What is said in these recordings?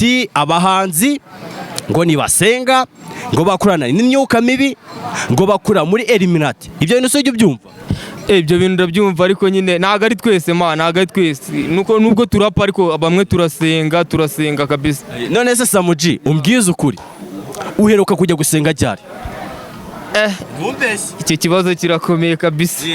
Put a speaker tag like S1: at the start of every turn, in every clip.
S1: ati abahanzi ngo nibasenga ngo bakurana n'imyuka mibi ngo bakura muri eliminati. Ibyo bintu sijye byumva.
S2: Ibyo bintu ndabyumva ariko nyine ntago ari twese ntago ari twese nubwo turapa ariko bamwe turasenga kabisa.
S1: None se Samuji umbwize ukuri uheruka kujya gusenga ryari?
S2: Icyo kibazo kirakomeye kabisa.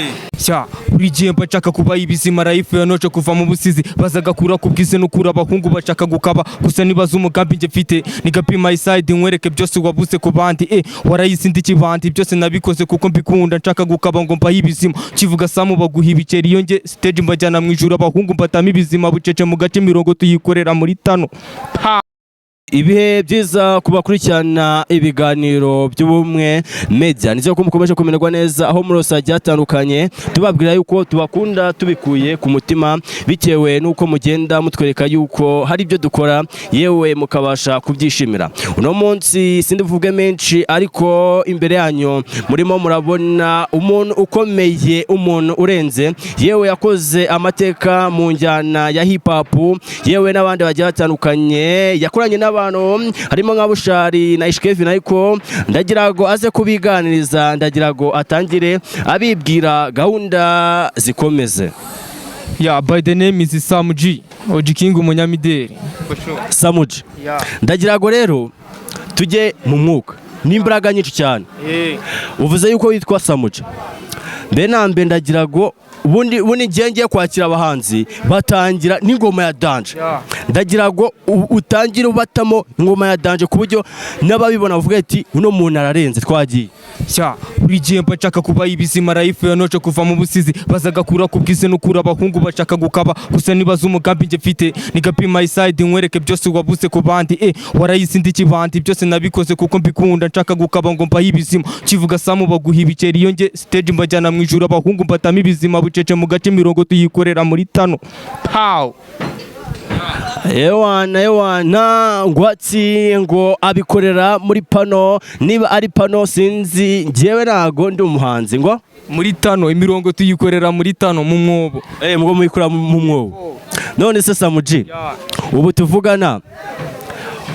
S2: Buri gihe mbashaka kuba ibizima life ya noce kuva mu busizi bazagakura kubwize no kura abahungu bashaka gukaba gusa nibaza umugambi nje mfite nigapi my side nkwereke byose wabuze ku bandi warayisindi kibandi byose nabikoze kuko mbikunda nshaka gukaba ngo mbaye ibizima kivuga samu baguha ibiceri iyo nge stage mbajyana mu ijuru abahungu mbatama ibizima bucece mu gace mirongo tuyikorera muri tano.
S1: Ibihe byiza kubakurikirana ibiganiro by'ubumwe media nizo ko mukomeje kumererwa neza aho murosa ryatandukanye tubabwira yuko tubakunda tubikuye ku mutima bitewe nuko mugenda mutwereka yuko hari ibyo dukora yewe mukabasha kubyishimira. Uno munsi sindivuge menshi ariko imbere yanyu murimo murabona umuntu ukomeye, umuntu urenze, yewe yakoze amateka mu njyana ya hip hop, yewe n'abandi bagiye batandukanye yakoranye harimo nka Bushari na Ishkevin ariko ndagirago aze kubiganiriza, ndagirago atangire abibwira gahunda zikomeze.
S2: By the name is Samuji Ojiking umunyamideli
S1: Samuji. Ndagirago rero tujye mu mwuka n'imbaraga nyinshi cyane. Uvuze yuko witwa Samuji. Mbe ndagirago ubundi ngiye kwakira abahanzi batangira n'ingoma ya danje. Ndagirago utangire ubatamo ingoma ya danje ku buryo n'ababibona bavuga ati uno muntu ararenze twagiye.
S2: Buri gihe mbashaka kuba ibizima life ya noce kuva mu busizi bazagakura kubwize no kura abahungu bashaka gukaba gusa nibaza umugambi nje mfite nigapi my side nkwereke byose wabuze ku bandi warayisindi kibandi byose nabikoze kuko mbikunda nshaka gukaba ngo mbaye ibizima kivuga samu baguha ibiceri iyo nge stage mbajyana mu ijuru abahungu mbatama ibizima bucece mu gace mirongo tuyikorera muri tano.
S1: Ewana ngwatsi ngo abikorera muri pano, niba ari pano sinzi ngewe nago ndi umuhanzi ngo
S2: muri tano imirongo tuyikorera muri tano mu mwobo.
S1: Mwo muyikora mu mwobo. None se Samuji ubu tuvugana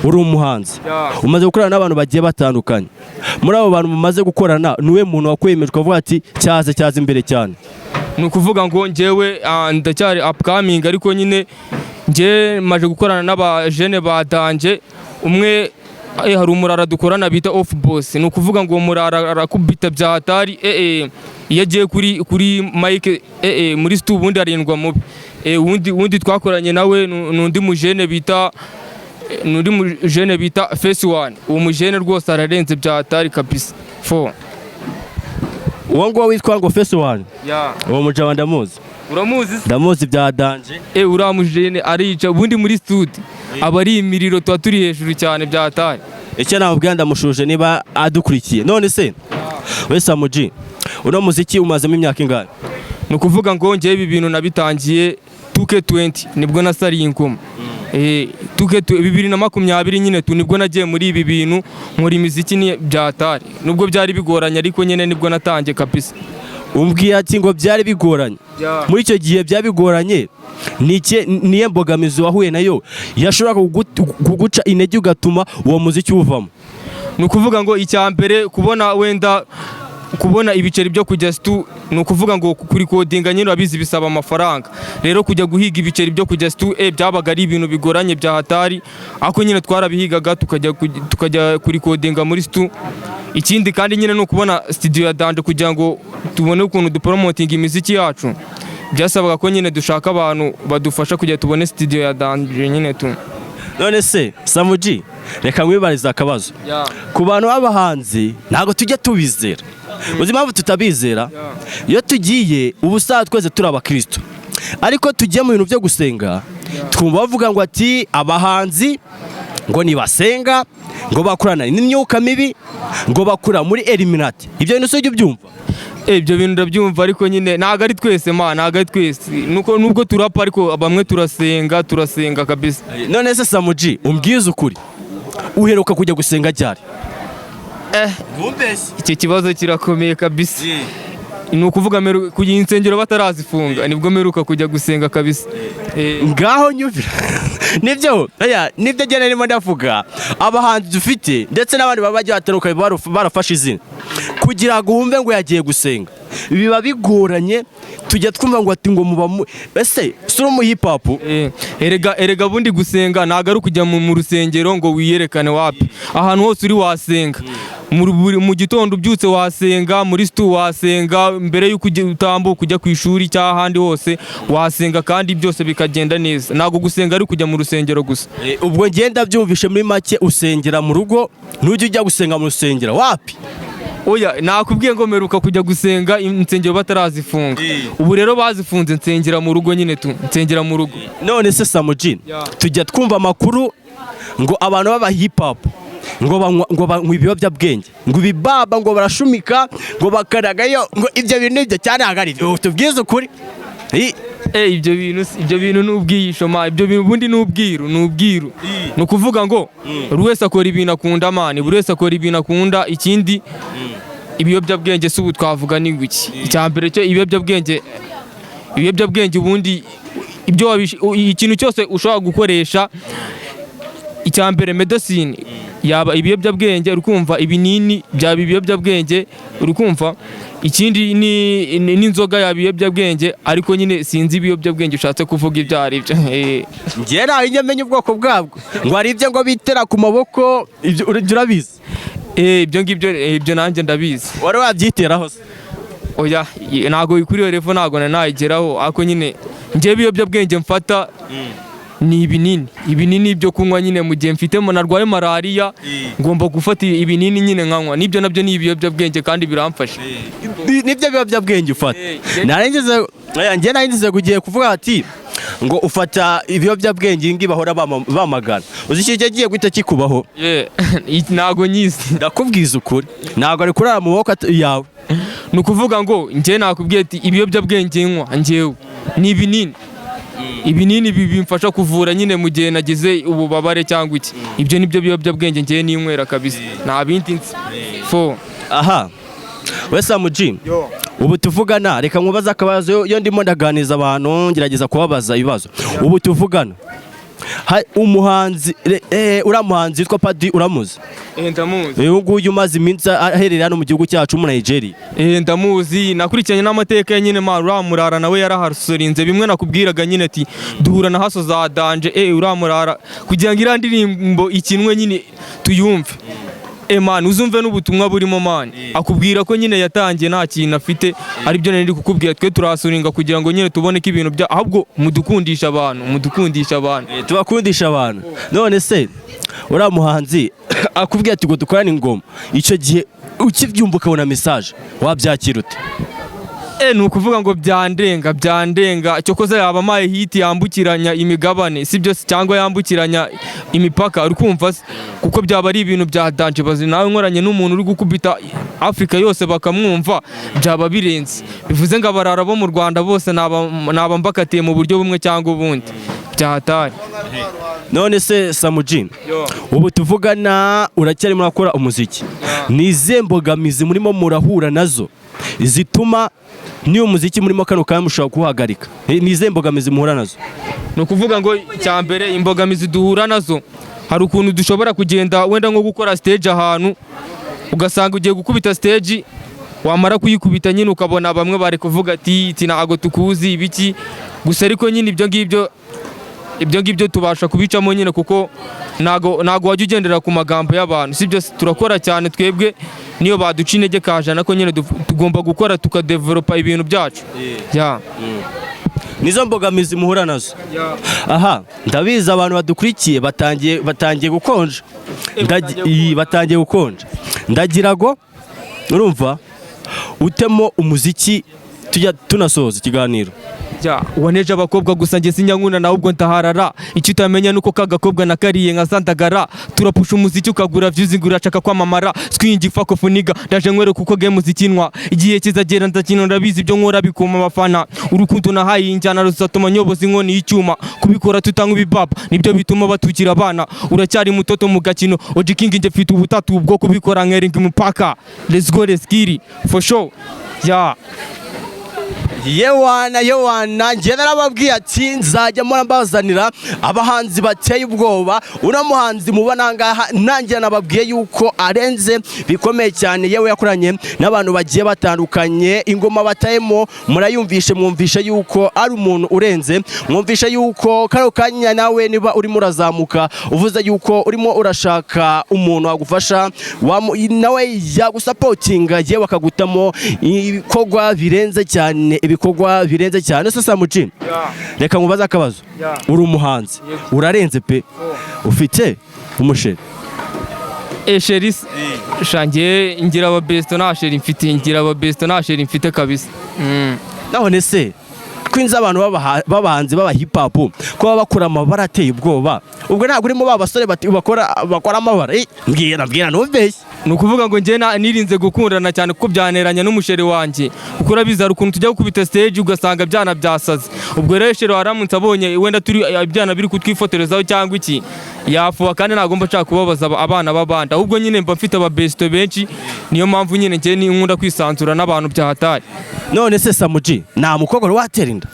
S1: uri umuhanzi umaze gukorana n'abantu bagiye batandukanye, muri abo bantu mumaze gukorana niwe muntu wakwemejwe avuga ati cyaze imbere cyane?
S2: Nukuvuga ngo ngewe ndacyari upcoming ariko nyine nge maje gukorana n'abajene badanje umwe hari umurara dukorana bita off boss. Nukuvuga ngo umurara arakubita byahatari iyo agiye kuri mic muri stu ubundi arindwa mubi. Undi twakoranye nawe nundi mujene bita face one. Uwo mujene rwose ararenze byahatari kabisa.
S1: Uwo ngo witwa ngo face one? Uwo mujaba ndamuzi.
S2: Uramuzi?
S1: Ndamuzi bya danje.
S2: Uramujene arica ubundi muri studio abari imiriro twa turi hejuru cyane byahatari.
S1: Icyo namubwira ndamushuje niba adukurikiye. None se we Samuji uno muziki umazemo imyaka ingahe?
S2: Nukuvuga ngo ngiye ibi bintu nabitangiye 2K20 nibwo nasariye ingoma. 2020 nyine nibwo nagiye muri ibi bintu nkora imiziki ni byahatari. Nubwo byari bigoranye ariko nyine nibwo natangiye kabisa.
S1: Umbwiye ati ngo byari bigoranye. Muri icyo gihe byabigoranye niye mbogamizi wahuye nayo yashobora kuguca intege ugatuma uwo muziki uvamo?
S2: Nukuvuga ngo icyambere kubona ibiceri byo kujya stu, nukuvuga ngo kuri codinga nyine abizi bisaba amafaranga. Rero kujya guhiga ibiceri byo kujya stu byabaga ari ibintu bigoranye byahatari ako nyine twarabihigaga tukajya kuri codinga muri stu. Ikindi kandi nyine no kubona studio ya danje kugira ngo tubone ukuntu dupromoting imiziki yacu byasabaga ko nyine dushaka abantu badufasha kugira tubone studio ya danje nyine tu.
S1: None se Samuji reka mwibariza akabazo. Ku bantu b'abahanzi ntago tujya tubizera. Uzi impamvu tutabizera? Iyo tugiye ubusa twese turi abakristo ariko tugiye mu bintu byo gusenga twumva bavuga ngo ati abahanzi ngo nibasenga ngo bakurana n'imyuka mibi ngo bakura muri eliminati. Ibyo bintu sijye byumva.
S2: Ibyo bintu ndabyumva ariko nyine ntago ari twese ntago ari twese nubwo turapa ariko bamwe turasenga kabisa.
S1: None se Samuji umbwize ukuri uheruka kujya gusenga ryari?
S2: Icyo kibazo kirakomeye kabisa. Nukuvuga kugira insengero batarazifunga nibwo meruka kujya gusenga kabisa.
S1: Ngaho nyumvira nibyo nibyo gene nimo ndavuga abahanzi dufite ndetse n'abandi baba bagiye batandukanye barafashe izina kugira ngo wumve ngo yagiye gusenga biba bigoranye tujya twumva ngo ati ngo muba ese sura mu hip hop
S2: erega bundi gusenga ntago ari kujya mu rusengero ngo wiyerekane wapi ahantu hose uri wasenga mu gitondo ubyutse wasenga muri stu wasenga mbere y'uko utambuka kujya ku ishuri cyangwa ahandi hose wasenga kandi byose bikagenda neza ntago gusenga ari kujya mu rusengero gusa
S1: ubwo ngenda byumvishe muri make usengera mu rugo ntujye ujya gusenga mu rusengero wapi
S2: oya nakubwiye ngo meruka kujya gusenga insengero batarazifunga ubu rero bazifunze nsengera mu rugo nyine nsengera mu rugo
S1: none se Samujin tujya twumva amakuru ngo abantu baba hip hop ngo banywa ibiyobyabwenge ngo ibibaba ngo barashumika ngo bakaragayo ngo ibyo bintu ibyo cyane hagari tubwize ukuri
S2: ibyo bintu n'ubwiyisho ibyo bintu ubundi n'ubwiru ni ukuvuga ngo buri wese akora ibintu akunda buri wese akora ibintu akunda ikindi ibiyobyabwenge si ubu twavuga ni iki icya mbere cyo ibiyobyabwenge ubundi ikintu cyose ushobora gukoresha icya mbere medicine yaba ibiyobyabwenge urikumva ibinini byaba ibiyobyabwenge urikumva ikindi ni inzoga yaba ibiyobyabwenge ariko nyine sinzi ibiyobyabwenge ushatse kuvuga ibyo ari byo
S1: njye nawe nyamenye ubwoko bwabwo ngo hari ibyo ngo bitera ku maboko ibyo urabizi
S2: ibyo ngibyo ibyo nanjye ndabizi
S1: wari wabyiteraho se
S2: oya ntago ikuriyo revo ntago nayigeraho ariko nyine njye ibiyobyabwenge mfata ni ibinini byo kunywa nyine mu gihe mfitemo narwaye malariya ngomba gufata ibinini nyine nkanywa nibyo nabyo ni ibiyobyabwenge kandi biramfasha
S1: nibyo biyobyabwenge ufata njye naringize kugiye kuvuga ati ngo ufata ibiyobyabwenge ngi bahora bamagana uzi icyo giye guhita kikubaho
S2: ntago nyizi
S1: ndakubwiza ukuri ntago ari kurara mu maboko yawe
S2: ni ukuvuga ngo njye nakubwiye ati ibiyobyabwenge nywa njyewe ni ibinini bimfasha kuvura nyine mu gihe nagize ububabare cyangwa iki ibyo nibyo biyobyabwenge njyewe ninywera kabisa nta bindi nzi
S1: aha we Samujin ubu tuvugana reka nkubaza akabazo yo ndimo ndaganiza abantu ngerageza kubabaza ibibazo ubu tuvugana umuhanzi uriya muhanzi witwa Padi uramuzi
S2: ndamuzi
S1: uyu nguyu umaze iminsi aherereye hano mu gihugu cyacu mu Nigeria
S2: ndamuzi nakurikiranye n'amateka nyine uramurara nawe yarahasorinze bimwe nakubwiraga nyine ati duhura na haso za danje uramurara kugira ngo iriya ndirimbo ikinwe nyine tuyumve man uzumve n'ubutumwa burimo man akubwira ko nyine yatangiye nta kintu afite ari byo nari kukubwira twe turasuringa kugira ngo nyine tubone ko ibintu bya ahubwo mudukundisha abantu
S1: tubakundisha abantu none se uriya muhanzi akubwira ati ngo dukorane ingoma icyo gihe ukibyumva ukabona message wabyakira ute
S2: ni ukuvuga ngo byandenga cyokoze yaba amaye hiti yambukiranya imigabane sibyo cyangwa yambukiranya imipaka uri kumva kuko byaba ari ibintu bya danje bazi nawe nkoranye n'umuntu uri gukubita Afrika yose bakamwumva byaba birenze bivuze ngo abarara bo mu Rwanda bose naba mbakatiye mu buryo bumwe cyangwa ubundi byahatari
S1: none se Samujin ubu tuvugana uracyari murakora umuziki ni izihe mbogamizi murimo murahura nazo zituma niyo muziki murimo kano kanya mushobora kuhagarika ni izihe mbogamizi muhura nazo
S2: ni ukuvuga ngo cya mbere imbogamizi duhura nazo hari ukuntu dushobora kugenda wenda nko gukora stage ahantu ugasanga ugiye gukubita stage wamara kuyikubita nyine ukabona bamwe bari kuvuga ati ntago tukuzi ibiki gusa ariko nyine ibyo ngibyo tubasha kubicamo nyine kuko ntago wajya ugendera ku magambo y'abantu sibyo turakora cyane twebwe niyo baduca intege kajana ko nyine tugomba gukora tukadevelopa ibintu byacu
S1: nizo mbogamizi muhura nazo aha ndabizi abantu badukurikiye batangiye gukonja batangiye gukonja ndagira ngo urumva utemo umuziki tujya tunasoza ikiganiro
S2: waneje abakobwa gusa njye sinyankuna nawe ubwo ndaharara icyo utamenya nuko kagakobwa nakariye nka sandagara turapusha umuziki ukagura views ngo urashaka kwamamara swingi fako funiga ndaje nkwere kuko game zikinwa igihe kizagera ndakino ndabizi ibyo nkora bikoma abafana urukundo nahaye injyana rusatuma nyobozi inkoni y'icyuma kubikora tutanga ibibaba nibyo bituma batukira abana uracyari mutoto mu gakino ojiking nje mfite ubutatu bwo kubikora nkeringa umupaka let's go let's get it for sure
S1: yewana njye narababwiye ati nzajya mbazanira abahanzi bateye ubwoba. Uno muhanzi mubona ngaha nanjye nababwiye yuko arenze bikomeye cyane, yewe yakoranye n'abantu bagiye batandukanye. Ingoma batayemo murayumvishe, mwumvishe yuko ari umuntu urenze, mwumvishe yuko karo kanya nawe niba urimo urazamuka uvuze yuko urimo urashaka umuntu wagufasha nawe yagusapotinga yewe akagutamo ibikorwa birenze cyane, ibikorwa birenze cyane. Sasa muci reka nkubaza akabazo, uri umuhanzi urarenze pe, ufite umusheri
S2: sherisi shangiye ngira aba besto nta sheri mfite, ngira aba besto nta sheri mfite kabisa.
S1: none se kwinza abantu b'abahanzi b'aba hip hop ko baba bakora amabara ateye ubwoba, ubwo ntabwo urimo ba basore bakora amabara? mbwira ntubeshye.
S2: Ni ukuvuga ngo njye nirinze gukundana cyane kuko byaneranya n'umusheri wanjye, kuko urabizi hari ukuntu tujya gukubita stage ugasanga byana byasaze. Ubwo rero sheri waramutse abonye wenda turi ibyana biri kutwifotorezaho cyangwa iki yafuha, kandi ntabwo mba nshaka kubabaza abana b'abandi, ahubwo nyine mba mfite ababesto benshi, niyo mpamvu nyine njye nkunda kwisanzura n'abantu byahatari.
S1: None se Samuji nta mukobwa watera inda?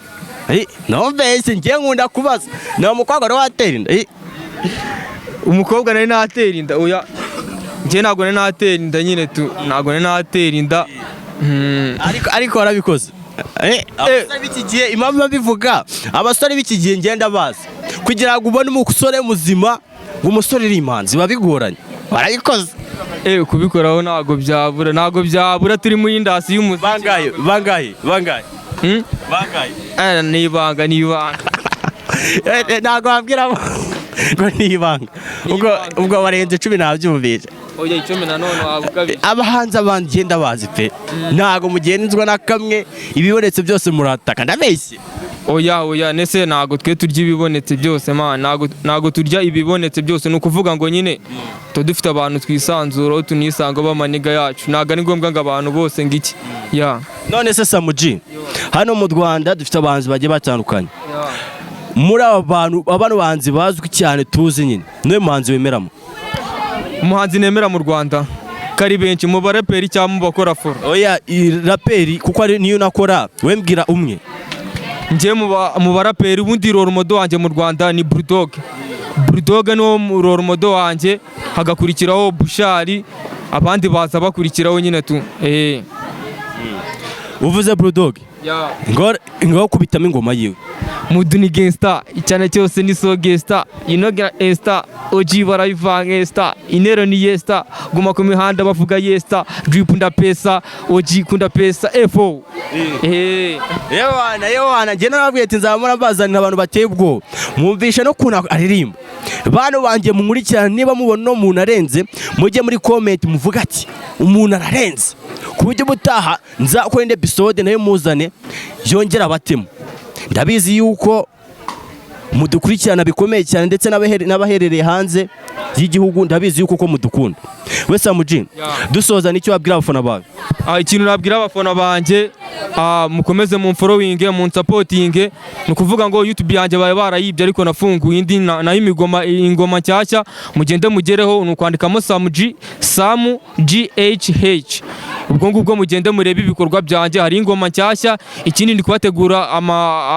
S1: Ntubeshye njye nkunda kubaza, nta mukobwa watera inda?
S2: Umukobwa nari natera inda? Oya njye ntabwo nari natera inda nyine tu, ntabwo nari natera inda.
S1: ariko warabikoze. Abasore b'iki gihe impamvu babivuga, abasore b'iki gihe ngenda bazi kugira ngo ubone umusore muzima ngo umusore uri imanzi babigoranye, barabikoze.
S2: Kubikoraho ntabwo byabura, turi muri indasi y'umuziki.
S1: Bangaye
S2: ni ibanga
S1: ntabwo wabwira ngo ni ibanga, ubwo warenze 10 nabyumvise.
S2: Oya 10 nanone wabugabi.
S1: Abahanzi abandi genda bazi pe, ntago mugenzwa na kamwe, ibibonetse byose murataka, ndabeshye.
S2: Oya nese ntago twe turya ibibonetse byose man, ntago turya ibibonetse byose. Ni ukuvuga ngo nyine to dufite abantu twisanzuraho tunisanga b'amaniga yacu, ntago ari ngombwa ngo abantu bose ngiki.
S1: None se Samuji, hano mu Rwanda dufite abahanzi bagiye batandukanye. Muri abantu bahanzi bazwi cyane tuzi nyine, niwe muhanzi wemeramo?
S2: Umuhanzi nemera mu Rwanda kari benshi, mu baraperi cyangwa mu bakora foro?
S1: Oya raperi kuko ari niyo nakora, wembwira umwe.
S2: Njye mu baraperi ubundi role model wanjye mu Rwanda ni Bulldog niwo role model wanjye, hagakurikiraho Bushari, abandi baza bakurikiraho nyine tu.
S1: Uvuze Bulldog ngo kubitamo ingoma yiwe.
S2: Muduni gangsta icyane cyose ni so gangsta, inogira esta oji barayivanga esta, inero ni yesta, guma ku mihanda bavuga yesta, drip nda pesa oji kunda pesa efo. Yewana
S1: njye narabwiye ati nzamura mbazanira abantu bateye ubwo, mwumvishe no kuna aririmba. Bano banjye munkurikirana, niba mubona no umuntu arenze mujye muri comment muvuga ati umuntu ararenze, ku buryo butaha nzakwenda episode nayo muzane yongera abatemo. Ndabizi yuko mudukurikirana bikomeye cyane, ndetse n'abaherereye hanze y'igihugu ndabizi yuko mudukunda. We Samuji, dusoza nicyo wabwira abafana bawe?
S2: Ikintu nabwira abafana banjye, mukomeze mu following, mu supporting. Ni ukuvuga ngo YouTube yanjye baye barayibye, ariko nafunguye indi nayo ingoma nshyashya, mugende mugereho, ni ukwandikamo Samuji, Samu GHH. Ubwo ngubwo mugende murebe ibikorwa byanjye, hari ingoma nshyashya. Ikindi ndi kubategura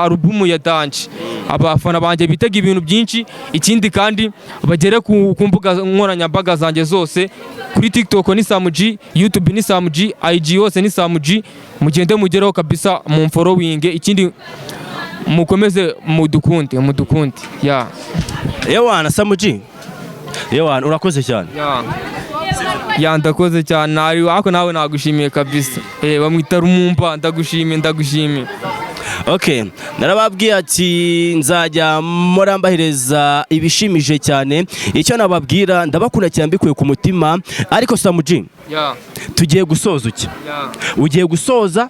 S2: alubumu ya dance, abafana banjye bitega ibintu byinshi. Ikindi kandi bagere ku mbuga nkoranyambaga zanjye zose, kuri TikTok ni Samuji, YouTube ni Samuji, IG hose ni Samuji. Mugende mugereho kabisa mu following. Ikindi mukomeze mudukunde.
S1: Yewana Samuji, yewana urakoze cyane.
S2: Ndakoze cyane, ariko nawe nagushimiye kabisa. Bamwita Rumumba, ndagushimiye.
S1: Okay, narababwiye ati nzajya murambahereza ibishimije cyane. Icyo nababwira, ndabakunda cyane mbikuye ku mutima. Ariko Samuji, tugiye gusoza uki? Ugiye gusoza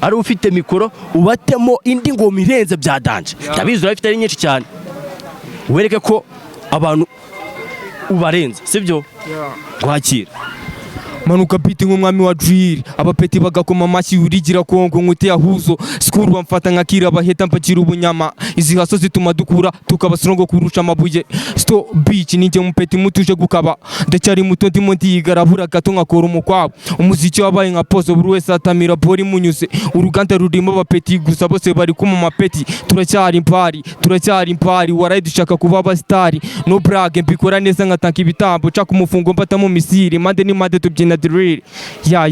S1: ari ufite mikoro ubatemo indi ngoma irenze bya danje. Ndabizi urafite ari nyinshi cyane, wereke ko abantu ubarenze, sibyo? Gwakira
S2: manuka beat nk'umwami wa drill abapeti bagakoma amashyi urigira kongo nkute ahuzo school bamfata nkakira baheta mpakira ubunyama izi haso zituma dukura tukabasrongo kurusha amabuye sto beach ninjye mupeti mutuje gukaba ndacyari muto ndimo ndigarabura gato nkakora umukwabo umuziki wabaye nka pose buri wese atamira bori munyuze uruganda rurimo abapeti gusa bose bari kuma mapeti turacyari impari waraye dushaka kuba abastari no brag mbikora neza nkatanka ibitambo caka umufungo mbata mu misiri mande ni mande tubyina drill ya